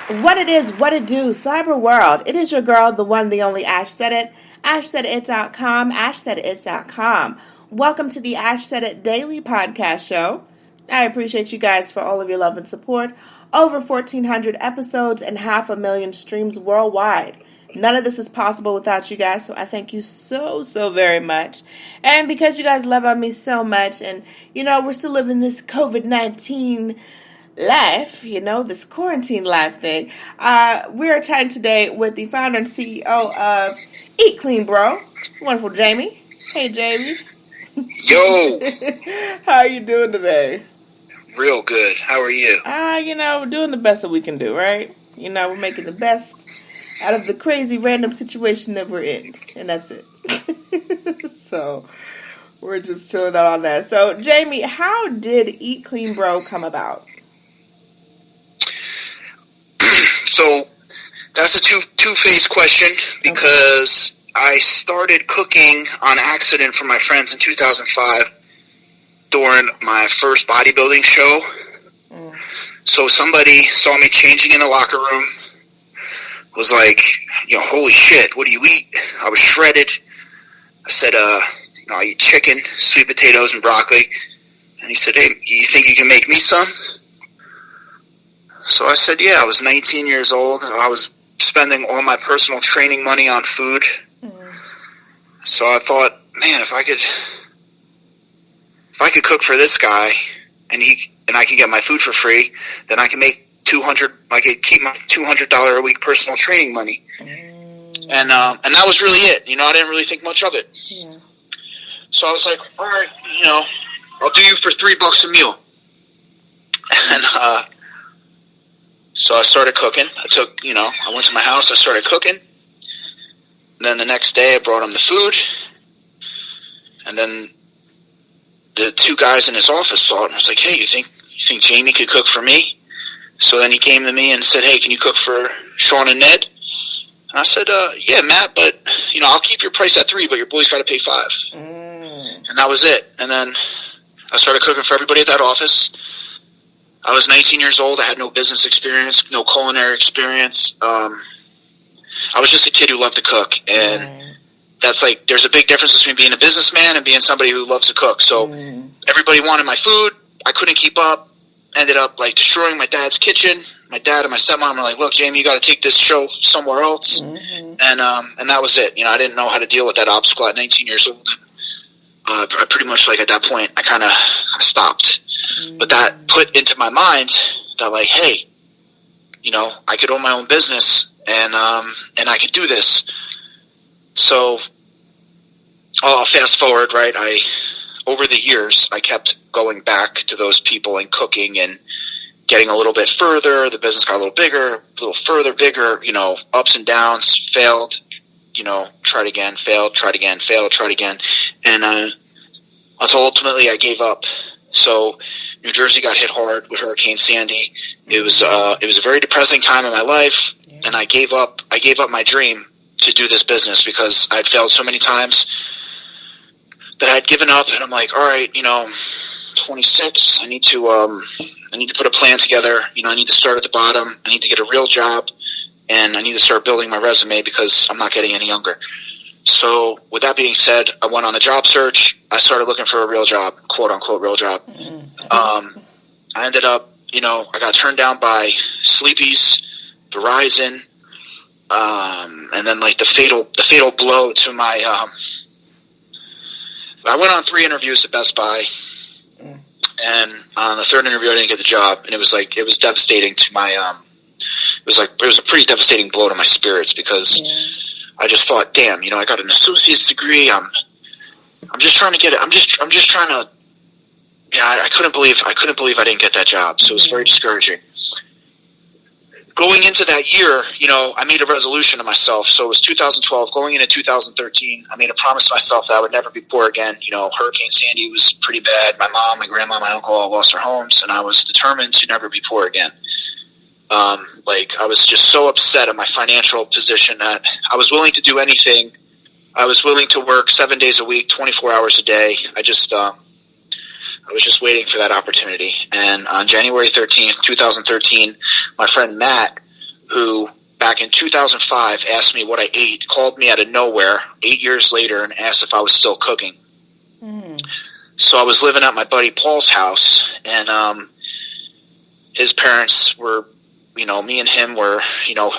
What it is, what it do, cyber world. It is your girl, the one, the only Ash Said It. AshSaidIt.com, AshSaidIt.com. Welcome to the Ash Said It Daily Podcast Show. I appreciate you guys for all of your love and support. Over 1,400 episodes and 500,000 streams worldwide. None of this is possible without you guys, so I thank you so very much. And because you guys love on me so much, and, we're still living this COVID-19 life, this quarantine life thing. We are chatting today with the founder and CEO of Eat Clean Bro, wonderful Jamie. Hey, Jamie. Yo. How are you doing today? Real good. How are you? We're doing the best that we can do, right? We're making the best out of the crazy random situation that we're in, and that's it. So we're just chilling out on that. So, Jamie, how did Eat Clean Bro come about? So that's a two-faced question because I started cooking on accident for my friends in 2005 during my first bodybuilding show. So somebody saw me changing in the locker room, was like, holy shit, what do you eat? I was shredded. I said, I eat chicken, sweet potatoes, and broccoli. And he said, hey, you think you can make me some? So I said, yeah. I was 19 years old. I was spending all my personal training money on food. So I thought, man, if I could cook for this guy and I can get my food for free, then I can make I could keep my $200 a week personal training money. And that was really it. I didn't really think much of it. Yeah. So I was like, all right, I'll do you for $3 a meal. And so I started cooking. I went to my house, I started cooking. And then the next day I brought him the food. And then the two guys in his office saw it and was like, hey, you think Jamie could cook for me? So then he came to me and said, hey, can you cook for Sean and Ned? And I said, yeah, Matt, but, I'll keep your price at $3, but your boys got to pay $5. And that was it. And then I started cooking for everybody at that office. I was 19 years old. I had no business experience, no culinary experience. I was just a kid who loved to cook. And that's there's a big difference between being a businessman and being somebody who loves to cook. So everybody wanted my food. I couldn't keep up. Ended up destroying my dad's kitchen. My dad and my stepmom were like, look, Jamie, you got to take this show somewhere else. And that was it. I didn't know how to deal with that obstacle at 19 years old. I pretty much at that point, I kind of stopped. But that put into my mind that hey, I could own my own business and I could do this. So I'll fast forward, right? Over the years, I kept going back to those people and cooking and getting a little bit further. The business got a little bigger, a little further, bigger, ups and downs, failed, tried again, failed, tried again, failed, tried again. And until ultimately I gave up. So New Jersey got hit hard with Hurricane Sandy. It was a very depressing time in my life, and I gave up my dream to do this business because I'd failed so many times that I'd given up. And I'm like, all right, 26. I need to put a plan together. I need to start at the bottom. I need to get a real job, and I need to start building my resume because I'm not getting any younger. So with that being said, I went on a job search. I started looking for a real job, quote unquote real job. I ended up, I got turned down by Sleepy's, Verizon, and then the fatal blow to my. I went on 3 interviews at Best Buy, and on the 3rd interview, I didn't get the job, and it was devastating to my. It was a pretty devastating blow to my spirits because. I just thought, damn, I got an associate's degree. I'm just trying to get it. I'm just trying to. I couldn't believe I didn't get that job. So it was very discouraging. Going into that year, I made a resolution to myself. So it was 2012. Going into 2013, I made a promise to myself that I would never be poor again. Hurricane Sandy was pretty bad. My mom, my grandma, my uncle all lost their homes, and I was determined to never be poor again. I was just so upset at my financial position that I was willing to do anything. I was willing to work 7 days a week, 24 hours a day. I was just waiting for that opportunity. And on January 13th, 2013, my friend Matt who back in 2005 asked me what I ate, called me out of nowhere 8 years later and asked if I was still cooking. So I was living at my buddy Paul's house, and his parents were, me and him were,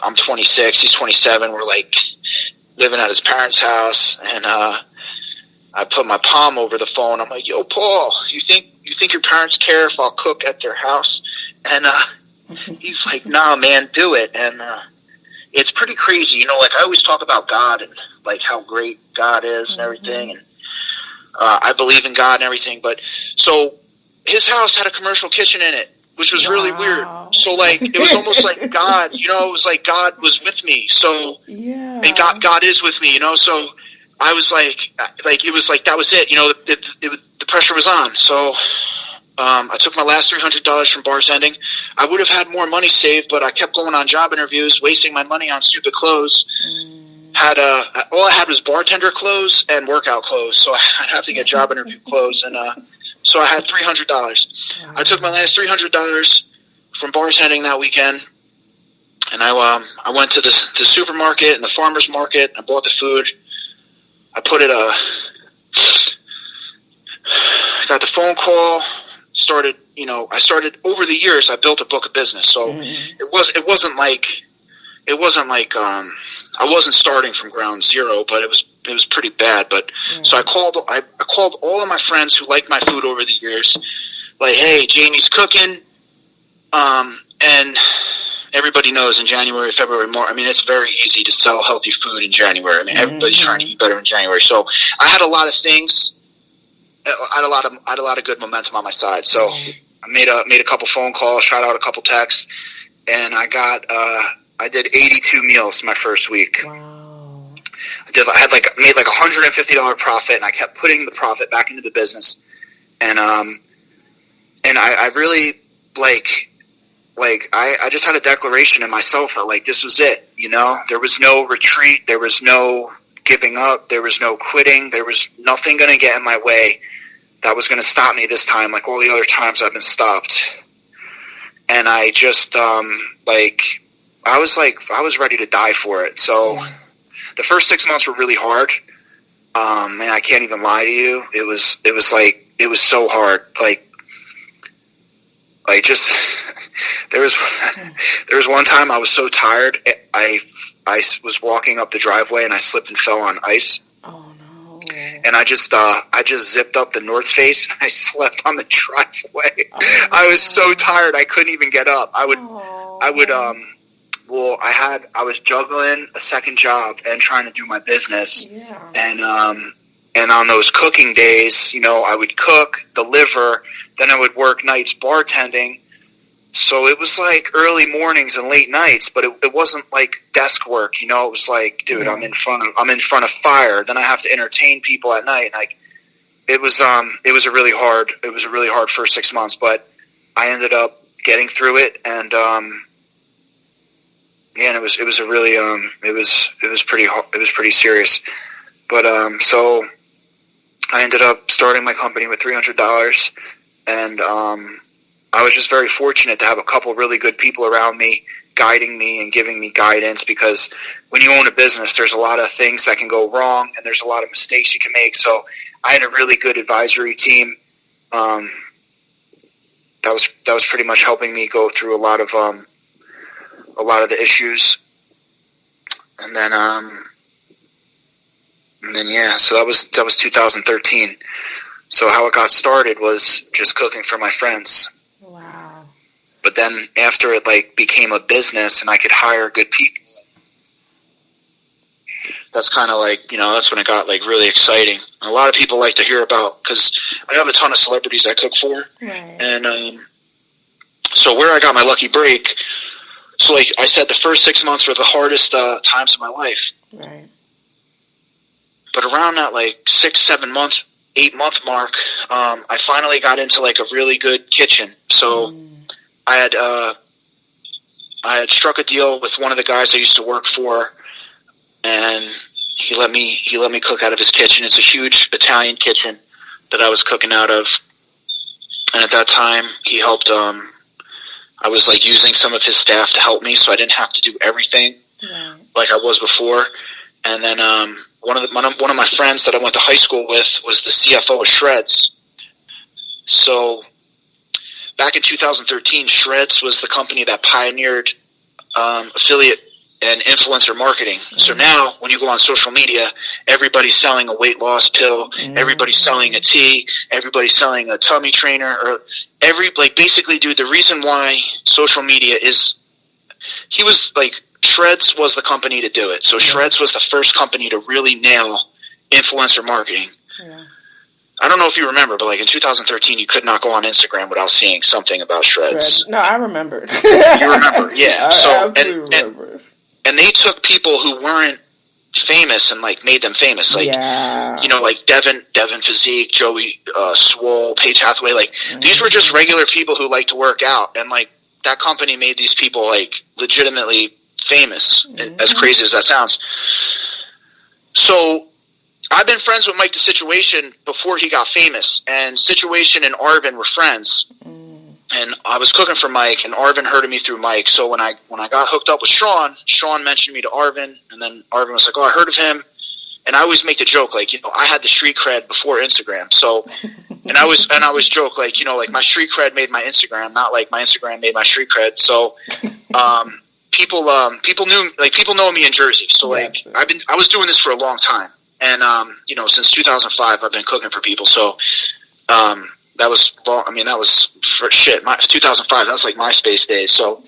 I'm 26, he's 27, we're like living at his parents' house, and I put my palm over the phone. I'm like, yo, Paul, you think your parents care if I'll cook at their house? And he's like, nah, man, do it. And it's pretty crazy. Like I always talk about God and like how great God is and everything. And I believe in God and everything. But so his house had a commercial kitchen in it, which was really weird. So like, it was almost like God, it was like God was with me. So, and God is with me, so I was like it was like, that was it, the pressure was on. So, I took my last $300 from bartending. I would have had more money saved, but I kept going on job interviews, wasting my money on stupid clothes. All I had was bartender clothes and workout clothes, so I'd have to get job interview clothes, and so I had $300. I took my last $300 from bartending that weekend, and I went to the supermarket and the farmer's market. I bought the food. I put it. I got the phone call. Started. I started over the years. I built a book of business, so it wasn't like I wasn't starting from ground zero, but it was pretty bad. But so I called all of my friends who liked my food over the years, like, hey, Jamie's cooking, and everybody knows in January, February, March. I mean, it's very easy to sell healthy food in January. I mean, everybody's trying to eat better in January. So I had a lot of things. I had a lot of good momentum on my side. So I made a couple phone calls, shot out a couple texts, and I did 82 meals my first week. Wow. I made like $150 profit, and I kept putting the profit back into the business. And I really I just had a declaration in myself that like, this was it, there was no retreat. There was no giving up. There was no quitting. There was nothing going to get in my way that was going to stop me this time, like all the other times I've been stopped. And I just, I was ready to die for it. So the first 6 months were really hard. Man, I can't even lie to you. It was so hard. There was one time I was so tired. I was walking up the driveway and I slipped and fell on ice. Oh no. And I just zipped up the North Face and I slept on the driveway. Oh, I was so tired I couldn't even get up. I was juggling a second job and trying to do my business. Yeah. And on those cooking days, I would cook, deliver, then I would work nights bartending. So it was like early mornings and late nights, but it wasn't like desk work, It was like, dude, I'm in front of fire. Then I have to entertain people at night. It was a really hard first 6 months, but I ended up getting through it, and it was pretty serious. But so I ended up starting my company with $300, and I was just very fortunate to have a couple really good people around me guiding me and giving me guidance, because when you own a business, there's a lot of things that can go wrong and there's a lot of mistakes you can make. So I had a really good advisory team that was pretty much helping me go through a lot of the issues. And then so that was 2013. So how it got started was just cooking for my friends. Wow. But then after it became a business and I could hire good people, that's kind of that's when it got really exciting. And a lot of people like to hear about, because I have a ton of celebrities I cook for. Right. And so where I got my lucky break, so I said, the first 6 months were the hardest times of my life. Right. But around that 6, 7 month, 8 month mark, I finally got into a really good kitchen. So I had struck a deal with one of the guys I used to work for, and he let me cook out of his kitchen. It's a huge Italian kitchen that I was cooking out of, and at that time he helped I was like using some of his staff to help me, so I didn't have to do everything like I was before. And then one of my friends that I went to high school with was the CFO of Shreds. So back in 2013, Shreds was the company that pioneered affiliate and influencer marketing. So now when you go on social media, everybody's selling a weight loss pill, everybody's selling a tea, everybody's selling a tummy trainer, or basically, dude, the reason why social media is, Shreds was the company to do it. So Shreds was the first company to really nail influencer marketing. Yeah. I don't know if you remember, but like in 2013, you could not go on Instagram without seeing something about Shreds. No, I remember. You remember, yeah. I remember. And they took people who weren't famous and like made them famous, like like Devin Physique, Joey Swole, Paige Hathaway. Like these were just regular people who like to work out, and like that company made these people like legitimately famous. As crazy as that sounds. So I've been friends with Mike the Situation before he got famous, and Situation and Arvin were friends. And I was cooking for Mike, and Arvin heard of me through Mike. So when I got hooked up with Sean mentioned me to Arvin, and then Arvin was like, "Oh, I heard of him." And I always make the joke, like, I had the street cred before Instagram. So, and I always joke, like, like my street cred made my Instagram, not like my Instagram made my street cred. So, people know me in Jersey. So like, I was doing this for a long time. And, since 2005, I've been cooking for people. So, that was long. I mean, that was for shit. 2005. That was like MySpace days. So,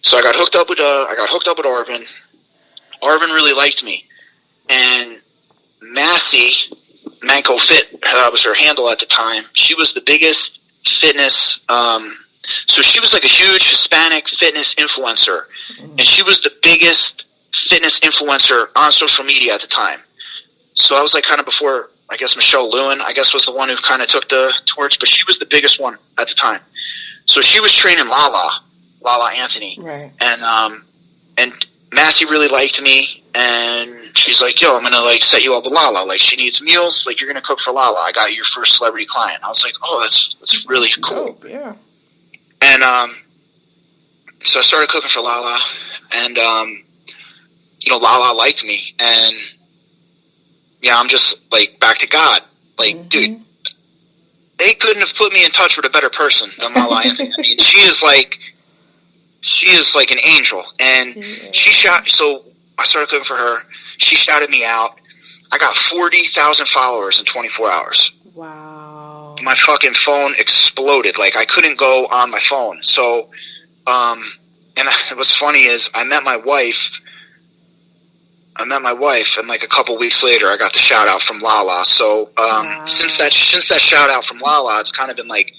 so I got hooked up with Arvin. Arvin really liked me, and Massey Manco Fit was her handle at the time. She was the biggest fitness. So she was like a huge Hispanic fitness influencer, and she was the biggest fitness influencer on social media at the time. So I was like kind of before, I guess Michelle Lewin, I guess, was the one who kind of took the torch, but she was the biggest one at the time. So she was training LaLa Anthony. Right. And Massey really liked me, and she's like, "Yo, I'm going to like set you up with LaLa. Like, she needs meals. Like, you're going to cook for LaLa. I got your first celebrity client." I was like, "Oh, that's really cool." Dope, yeah. And so I started cooking for LaLa, and LaLa liked me, and yeah, I'm just like back to God. Like, dude, they couldn't have put me in touch with a better person than LaLa Anthony. I mean, she is like an angel, and so I started cooking for her. She shouted me out. I got 40,000 followers in 24 hours. Wow. My fucking phone exploded. Like, I couldn't go on my phone. So, and what's funny is I met my wife, and like a couple weeks later, I got the shout out from LaLa. So, since that shout out from LaLa, it's kind of been like,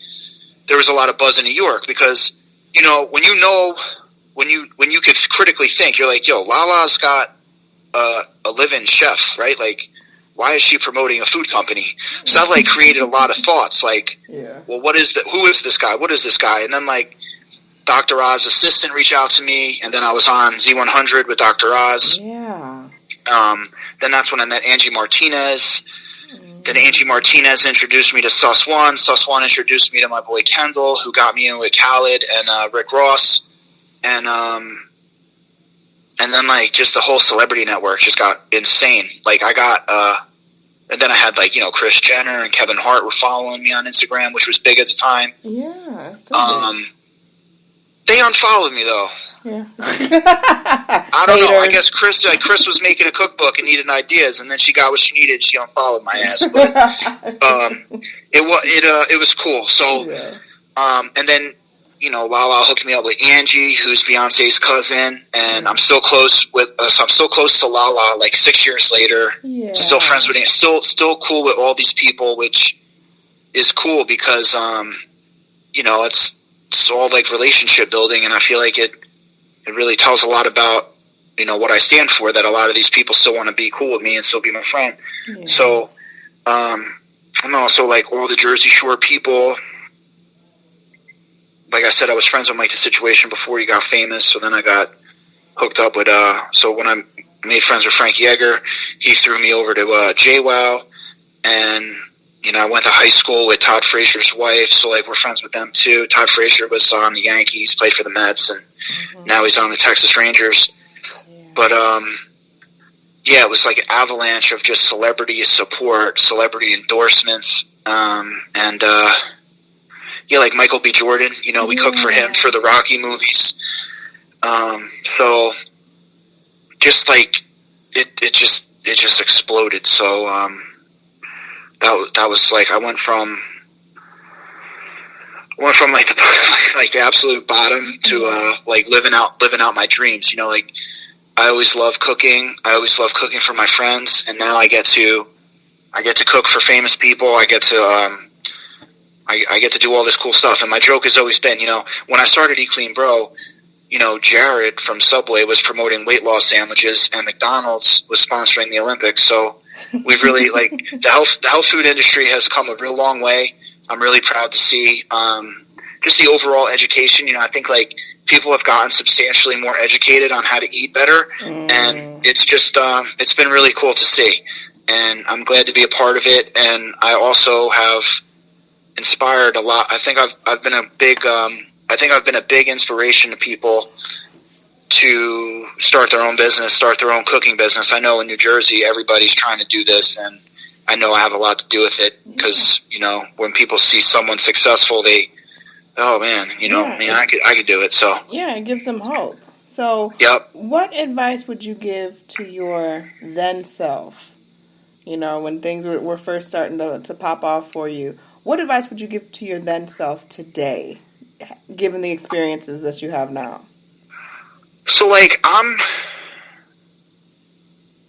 there was a lot of buzz in New York, because, when you could critically think, you're like, yo, LaLa's got a live-in chef, right? Like, why is she promoting a food company? So that like created a lot of thoughts, like, well, who is this guy? What is this guy? And then like Dr. Oz's assistant reached out to me, and then I was on Z100 with Dr. Oz. Yeah. Then that's when I met Angie Martinez. Then Angie Martinez introduced me to Sus One. Sus One introduced me to my boy Kendall, who got me in with Khaled and Rick Ross. And then like just the whole celebrity network just got insane. Like I got, and then I had like, Kris Jenner and Kevin Hart were following me on Instagram, which was big at the time. Yeah, that's big. They unfollowed me though. Yeah. I don't know. I guess Kris was making a cookbook and needed ideas, and then she got what she needed. She unfollowed my ass, but it was cool. So, and then LaLa hooked me up with Angie, who's Beyonce's cousin, and I'm still close to LaLa. Like 6 years later, still friends with Angie, still cool with all these people, which is cool because it's all like relationship building, and I feel like it really tells a lot about what I stand for, that a lot of these people still want to be cool with me and still be my friend. So and also like all the Jersey Shore people. Like I said, I was friends with Mike the Situation before he got famous, so then I got hooked up with so when I made friends with Frank Yeager, he threw me over to JWoww, and I went to high school with Todd Frazier's wife, so like we're friends with them too. Todd Frazier was on the Yankees, played for the Mets, and now he's on the Texas Rangers. Yeah. But it was like an avalanche of just celebrity support, celebrity endorsements, and like Michael B. Jordan. We cooked for him for the Rocky movies. So just like it just exploded. So that was like I went from like the absolute bottom to like living out my dreams. Like I always loved cooking. I always loved cooking for my friends, and now I get to cook for famous people. I get to I get to do all this cool stuff. And my joke has always been, when I started Eat Clean Bro, Jared from Subway was promoting weight loss sandwiches, and McDonald's was sponsoring the Olympics. So we've really like the health food industry has come a real long way. I'm really proud to see just the overall education. I think like people have gotten substantially more educated on how to eat better, and it's just it's been really cool to see. And I'm glad to be a part of it. And I also have inspired a lot. I think I've been a big inspiration to people to start their own business, start their own cooking business. I know in New Jersey everybody's trying to do this, and I know I have a lot to do with it because when people see someone successful, they, oh man, I could do it. So yeah, it gives them hope. So yep. What advice would you give to your then self? When things were first starting to pop off for you, what advice would you give to your then self today, given the experiences that you have now? So like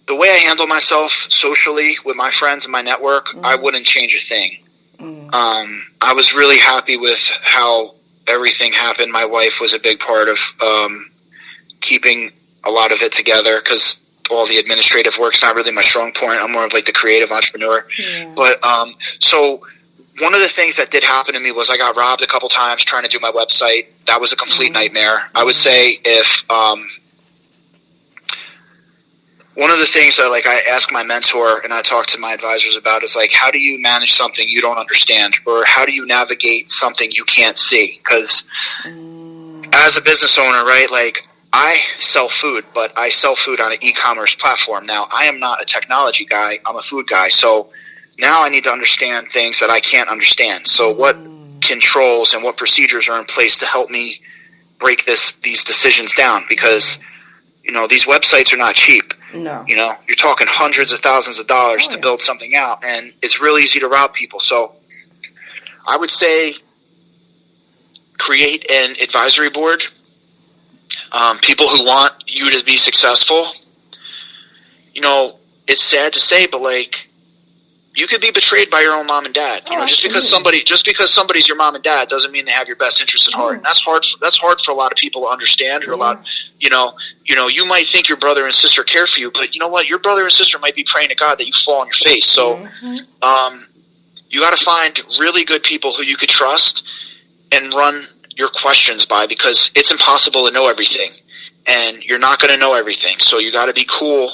the way I handle myself socially with my friends and my network, I wouldn't change a thing. I was really happy with how everything happened. My wife was a big part of keeping a lot of it together because all the administrative work's not really my strong point. I'm more of like the creative entrepreneur. Yeah. But so one of the things that did happen to me was I got robbed a couple times trying to do my website. That was a complete nightmare. I would say if one of the things that like I ask my mentor and I talk to my advisors about is like, how do you manage something you don't understand, or how do you navigate something you can't see? Because as a business owner, right, like I sell food, but I sell food on an e-commerce platform. Now, I am not a technology guy. I'm a food guy. So now I need to understand things that I can't understand. So what controls and what procedures are in place to help me break these decisions down? Because, these websites are not cheap. No. You're talking hundreds of thousands of dollars to build something out, and it's real easy to rob people. So I would say create an advisory board. People who want you to be successful. It's sad to say, but like, you could be betrayed by your own mom and dad. Just because somebody's your mom and dad doesn't mean they have your best interest at heart. And that's hard for a lot of people to understand. Or a lot, you might think your brother and sister care for you, but you know what? Your brother and sister might be praying to God that you fall on your face. So, you got to find really good people who you could trust and run your questions by, because it's impossible to know everything, and you're not going to know everything. So you got to be cool.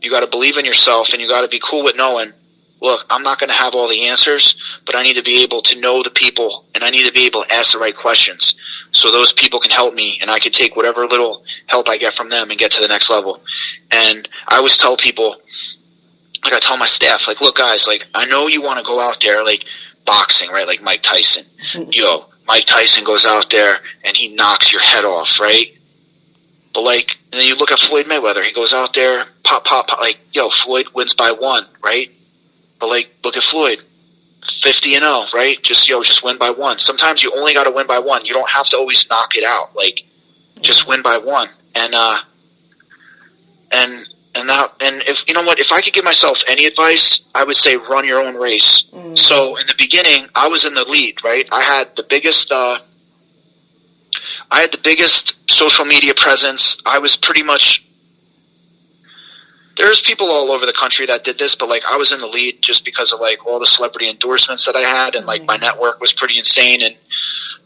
You got to believe in yourself, and you got to be cool with knowing, look, I'm not going to have all the answers, but I need to be able to know the people, and I need to be able to ask the right questions so those people can help me, and I can take whatever little help I get from them and get to the next level. And I always tell people, like I tell my staff, like, look, guys, like, I know you want to go out there, like boxing, right? Like Mike Tyson. Mike Tyson goes out there and he knocks your head off, right? But like, and then you look at Floyd Mayweather. He goes out there, pop, like, Floyd wins by 1, right? But like, look at Floyd, 50-0, right? Just win by 1. Sometimes you only got to win by 1. You don't have to always knock it out. Like, just win by 1. And if I could give myself any advice, I would say run your own race. So in the beginning, I was in the lead, right? I had the biggest social media presence. I was pretty much, there's people all over the country that did this, but like I was in the lead just because of like all the celebrity endorsements that I had, and like my network was pretty insane. And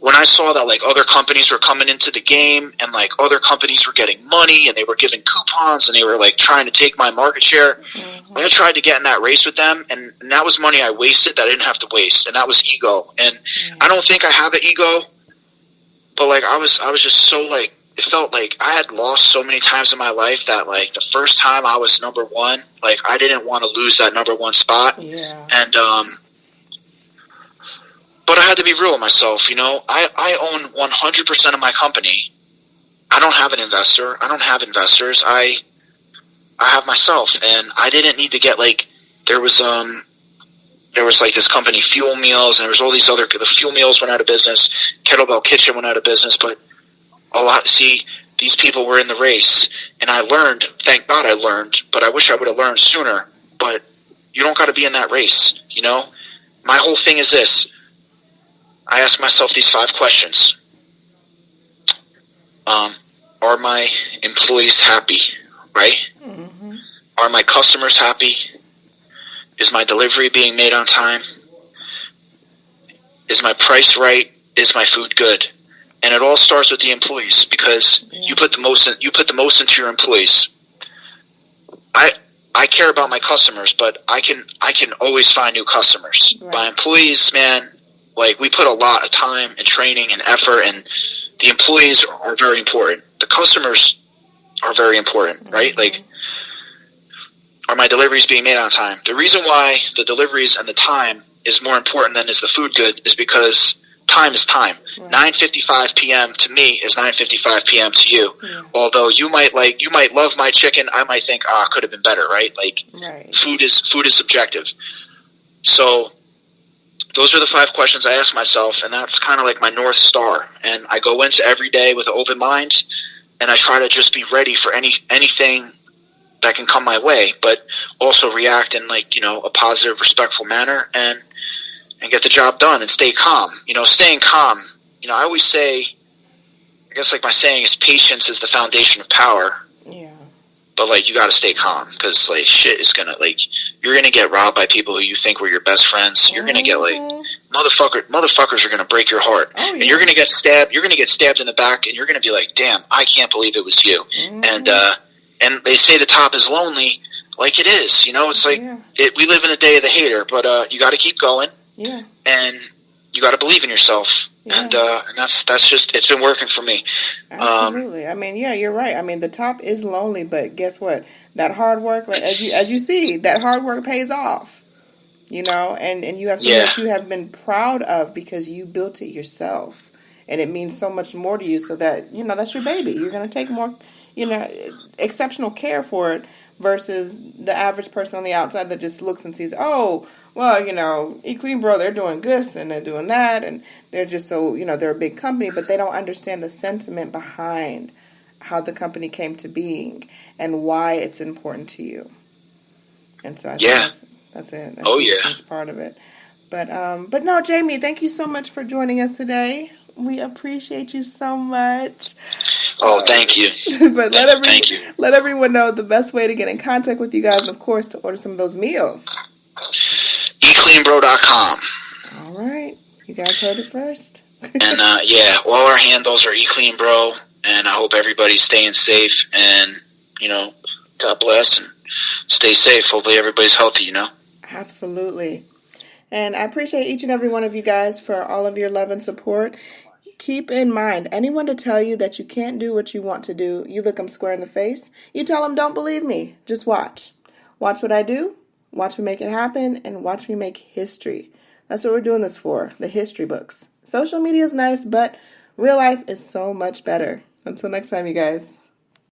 when I saw that like other companies were coming into the game and like other companies were getting money and they were giving coupons and they were like trying to take my market share, I tried to get in that race with them, and that was money I wasted that I didn't have to waste, and that was ego. And I don't think I have an ego, but like I was just so like, it felt like I had lost so many times in my life that like the first time I was number one, like I didn't want to lose that number one spot. Yeah. And but I had to be real with myself, you know. I own 100% of my company. I don't have an investor. I don't have investors. I have myself, and I didn't need to get like, there was like this company Fuel Meals, and there was all these other, the Fuel Meals went out of business, Kettlebell Kitchen went out of business, but these people were in the race, and I learned, thank God I learned, but I wish I would have learned sooner. But you don't got to be in that race, you know. My whole thing is this. I ask myself these 5 questions. Are my employees happy, right? Mm-hmm. Are my customers happy? Is my delivery being made on time? Is my price right? Is my food good? And it all starts with the employees, because you put the most into your employees. I care about my customers, but I can always find new customers. Right. My employees, man, like we put a lot of time and training and effort, and the employees are very important. The customers are very important, right? Like, are my deliveries being made on time? The reason why the deliveries and the time is more important than is the food good is because time is time. Right. 9:55 p.m. to me is 9:55 p.m. to you. Yeah. Although you might love my chicken, I might think, it could have been better, right? Like, right. Food is subjective. So those are the 5 questions I ask myself, and that's kind of like my North Star. And I go into every day with an open mind, and I try to just be ready for anything that can come my way, but also react in like, you know, a positive, respectful manner, and get the job done and stay calm. You know, staying calm. You know, I always say, I guess like my saying is, patience is the foundation of power. Yeah. But like, you got to stay calm, because like shit is gonna, like, you're gonna get robbed by people who you think were your best friends. You're gonna get like motherfuckers are gonna break your heart, and you're gonna get stabbed. You're gonna get stabbed in the back, and you're gonna be like, damn, I can't believe it was you. And they say the top is lonely, like it is. You know, it's like we live in a day of the hater, but you got to keep going. Yeah. And you got to believe in yourself. Yeah. And that's just, it's been working for me. Absolutely. I mean, yeah, you're right. I mean, the top is lonely, but guess what? That hard work, like, as you see, that hard work pays off. You know, and you have something that you have been proud of because you built it yourself, and it means so much more to you. So that, you know, that's your baby. You're going to take more, you know, exceptional care for it versus the average person on the outside that just looks and sees, oh, well, you know, Eat Clean Bro, they're doing this and they're doing that, and they're just so, you know, they're a big company, but they don't understand the sentiment behind how the company came to being and why it's important to you. And so I think that's it. That's a huge part of it. But no, Jamie, thank you so much for joining us today. We appreciate you so much. Oh, thank you. But let everyone know the best way to get in contact with you guys, and of course, to order some of those meals. eCleanBro.com. All right. You guys heard it first. And all our handles are eCleanBro, and I hope everybody's staying safe, and, you know, God bless, and stay safe. Hopefully everybody's healthy, you know. Absolutely. And I appreciate each and every one of you guys for all of your love and support. Keep in mind, anyone to tell you that you can't do what you want to do, you look them square in the face. You tell them, don't believe me. Just watch. Watch what I do. Watch me make it happen. And watch me make history. That's what we're doing this for, the history books. Social media is nice, but real life is so much better. Until next time, you guys.